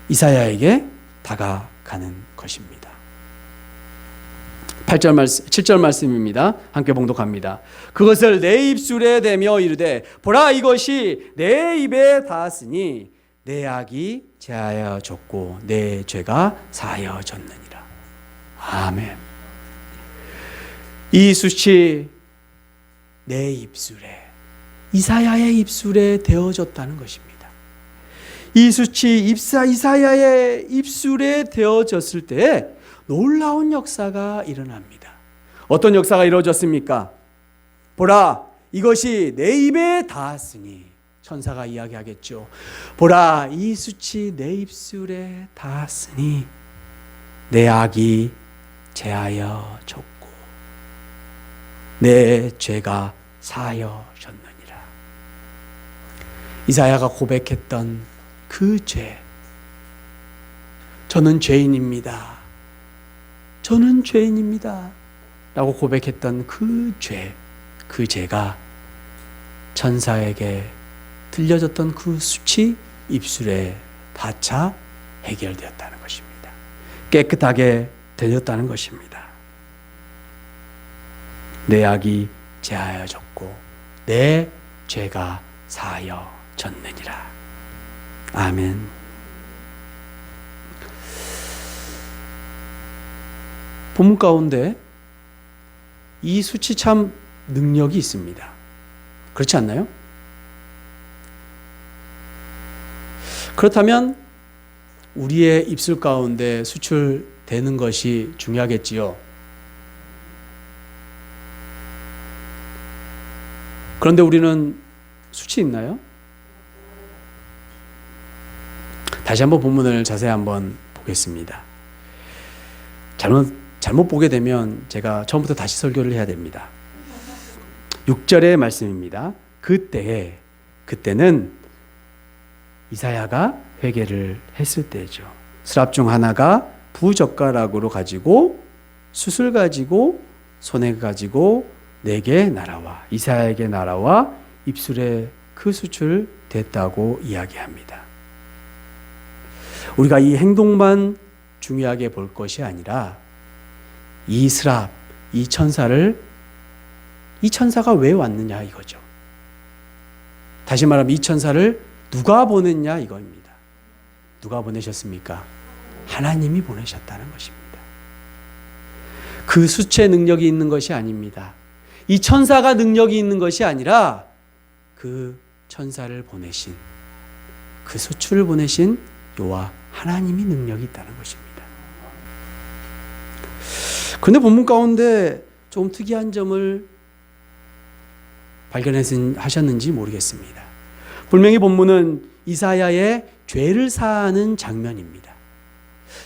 이사야에게 다가가는 것입니다. 8절 말씀, 7절 말씀입니다. 함께 봉독합니다. 그것을 내 입술에 대며 이르되 보라 이것이 내 입에 닿았으니 내 악이 제하여 졌고 내 죄가 사하여 졌느니라. 아멘. 이 숯이 내 입술에, 이사야의 입술에 되어졌다는 것입니다. 이 숯이 이사야의 입술에 되어졌을 때 놀라운 역사가 일어납니다. 어떤 역사가 이루어졌습니까? 보라, 이것이 내 입에 닿았으니, 천사가 이야기하겠죠. 보라, 이 숯이 내 입술에 닿았으니 내 악이 제하여 졌고 내 죄가 사하여 졌느니라. 이사야가 고백했던 그 죄, 저는 죄인입니다. 저는 죄인입니다. 라고 고백했던 그 죄, 그 죄가 천사에게 들려졌던 그 숯이 입술에 닿자 해결되었다는 것입니다. 깨끗하게 되었다는 것입니다. 내 악이 제하여 졌고 내 죄가 사하여 졌느니라. 아멘. 본문 가운데 이 숯이 참 능력이 있습니다. 그렇지 않나요? 그렇다면 우리의 입술 가운데 수출되는 것이 중요하겠지요. 그런데 우리는 숯이 있나요? 다시 한번 본문을 자세히 한번 보겠습니다. 잘못 보게 되면 제가 처음부터 다시 설교를 해야 됩니다. 6절의 말씀입니다. 그때는 이사야가 회개를 했을 때죠. 스랍 중 하나가 부젓가락으로 가지고 숯을 가지고 손에 가지고 내게 날아와, 이사야에게 날아와 입술에 그 숯을 댔다고 이야기합니다. 우리가 이 행동만 중요하게 볼 것이 아니라 이 스랍, 이 천사가 왜 왔느냐 이거죠. 다시 말하면 이 천사를 누가 보냈냐 이거입니다. 누가 보내셨습니까? 하나님이 보내셨다는 것입니다. 그 숯의 능력이 있는 것이 아닙니다. 이 천사가 능력이 있는 것이 아니라 그 천사를 보내신, 그 숯을 보내신 여호와 하나님이 능력이 있다는 것입니다. 그런데 본문 가운데 좀 특이한 점을 발견하셨는지 모르겠습니다. 분명히 본문은 이사야의 죄를 사하는 장면입니다.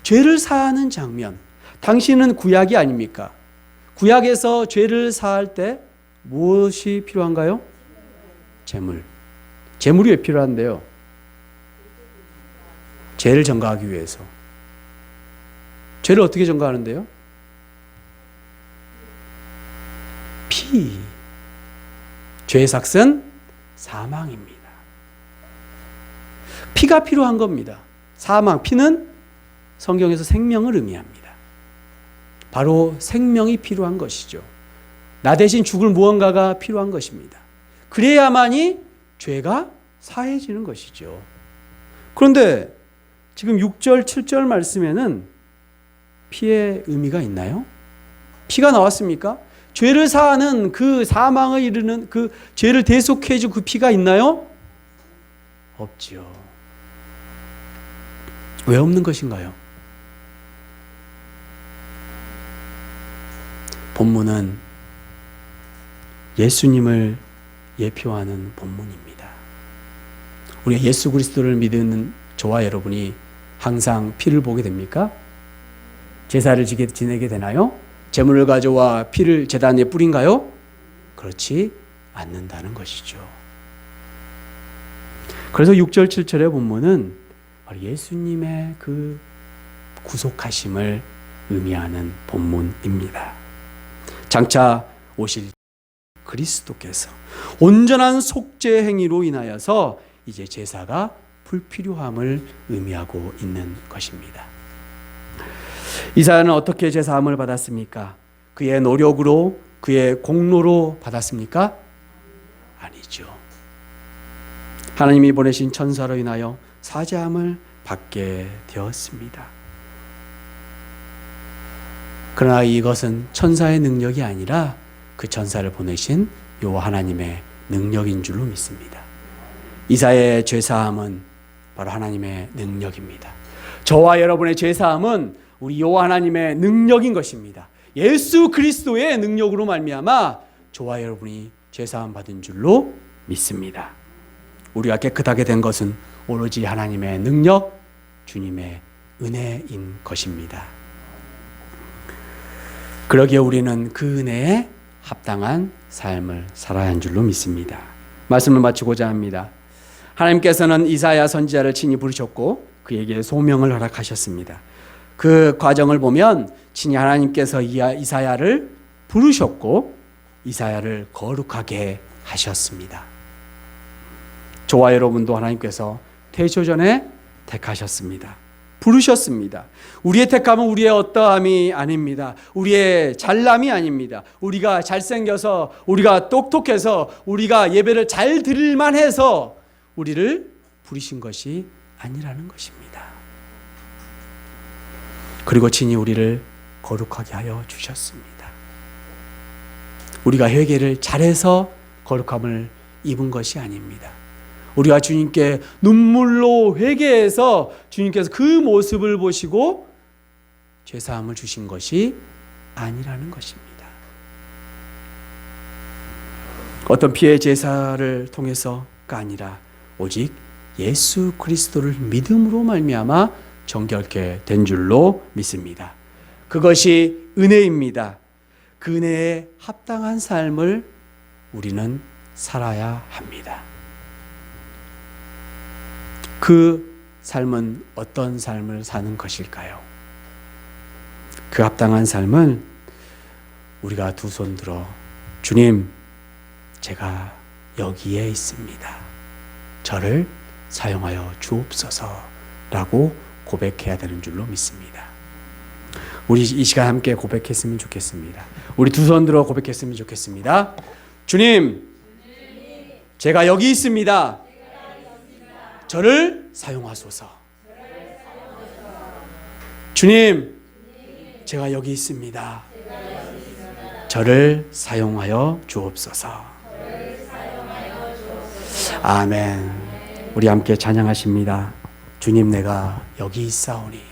죄를 사하는 장면. 당신은 구약이 아닙니까? 구약에서 죄를 사할 때 무엇이 필요한가요? 제물. 제물이 왜 필요한데요? 죄를 전가하기 위해서. 죄를 어떻게 전가하는데요? 피. 죄의 삭은 사망입니다. 피가 필요한 겁니다. 사망, 피는 성경에서 생명을 의미합니다. 바로 생명이 필요한 것이죠. 나 대신 죽을 무언가가 필요한 것입니다. 그래야만이 죄가 사해지는 것이죠. 그런데 지금 6절, 7절 말씀에는 피의 의미가 있나요? 피가 나왔습니까? 죄를 사하는 그 사망을 이르는 그 죄를 대속해 줄 그 피가 있나요? 없지요. 왜 없는 것인가요? 본문은 예수님을 예표하는 본문입니다. 우리가 예수 그리스도를 믿는 저와 여러분이 항상 피를 보게 됩니까? 제사를 지내게 되나요? 제물을 가져와 피를 제단에 뿌린가요? 그렇지 않는다는 것이죠. 그래서 6절 7절의 본문은 예수님의 그 구속하심을 의미하는 본문입니다. 장차 오실 그리스도께서 온전한 속죄 행위로 인하여서 이제 제사가 불필요함을 의미하고 있는 것입니다. 이사야는 어떻게 제사함을 받았습니까? 그의 노력으로, 그의 공로로 받았습니까? 아니죠. 하나님이 보내신 천사로 인하여 사죄함을 받게 되었습니다. 그러나 이것은 천사의 능력이 아니라 그 천사를 보내신 요 하나님의 능력인 줄로 믿습니다. 이사야의 죄사함은 바로 하나님의 능력입니다. 저와 여러분의 죄사함은 우리 요 하나님의 능력인 것입니다. 예수 그리스도의 능력으로 말미암아 저와 여러분이 죄사함 받은 줄로 믿습니다. 우리가 깨끗하게 된 것은 오로지 하나님의 능력, 주님의 은혜인 것입니다. 그러기에 우리는 그 은혜에 합당한 삶을 살아야 한 줄로 믿습니다. 말씀을 마치고자 합니다. 하나님께서는 이사야 선지자를 친히 부르셨고 그에게 소명을 허락하셨습니다. 그 과정을 보면 친히 하나님께서 이사야를 부르셨고 이사야를 거룩하게 하셨습니다. 저와 여러분도 하나님께서 태초전에 택하셨습니다. 부르셨습니다. 우리의 택함은 우리의 어떠함이 아닙니다. 우리의 잘남이 아닙니다. 우리가 잘생겨서, 우리가 똑똑해서, 우리가 예배를 잘 드릴만 해서 우리를 부르신 것이 아니라는 것입니다. 그리고 친히 우리를 거룩하게 하여 주셨습니다. 우리가 회개를 잘해서 거룩함을 입은 것이 아닙니다. 우리가 주님께 눈물로 회개해서 주님께서 그 모습을 보시고 죄사함을 주신 것이 아니라는 것입니다. 어떤 피해 제사를 통해서가 아니라 오직 예수 그리스도를 믿음으로 말미암아 정결케 된 줄로 믿습니다. 그것이 은혜입니다. 그 은혜에 합당한 삶을 우리는 살아야 합니다. 그 삶은 어떤 삶을 사는 것일까요? 그 합당한 삶은 우리가 두 손 들어 주님, 제가 여기에 있습니다. 저를 사용하여 주옵소서라고 고백해야 되는 줄로 믿습니다. 우리 이 시간 함께 고백했으면 좋겠습니다. 우리 두 손 들어 고백했으면 좋겠습니다. 주님, 제가 여기 있습니다. 저를 사용하소서. 주님, 제가 여기 있습니다. 저를 사용하여 주옵소서. 아멘. 우리 함께 찬양하십니다. 주님, 내가 여기 있사오니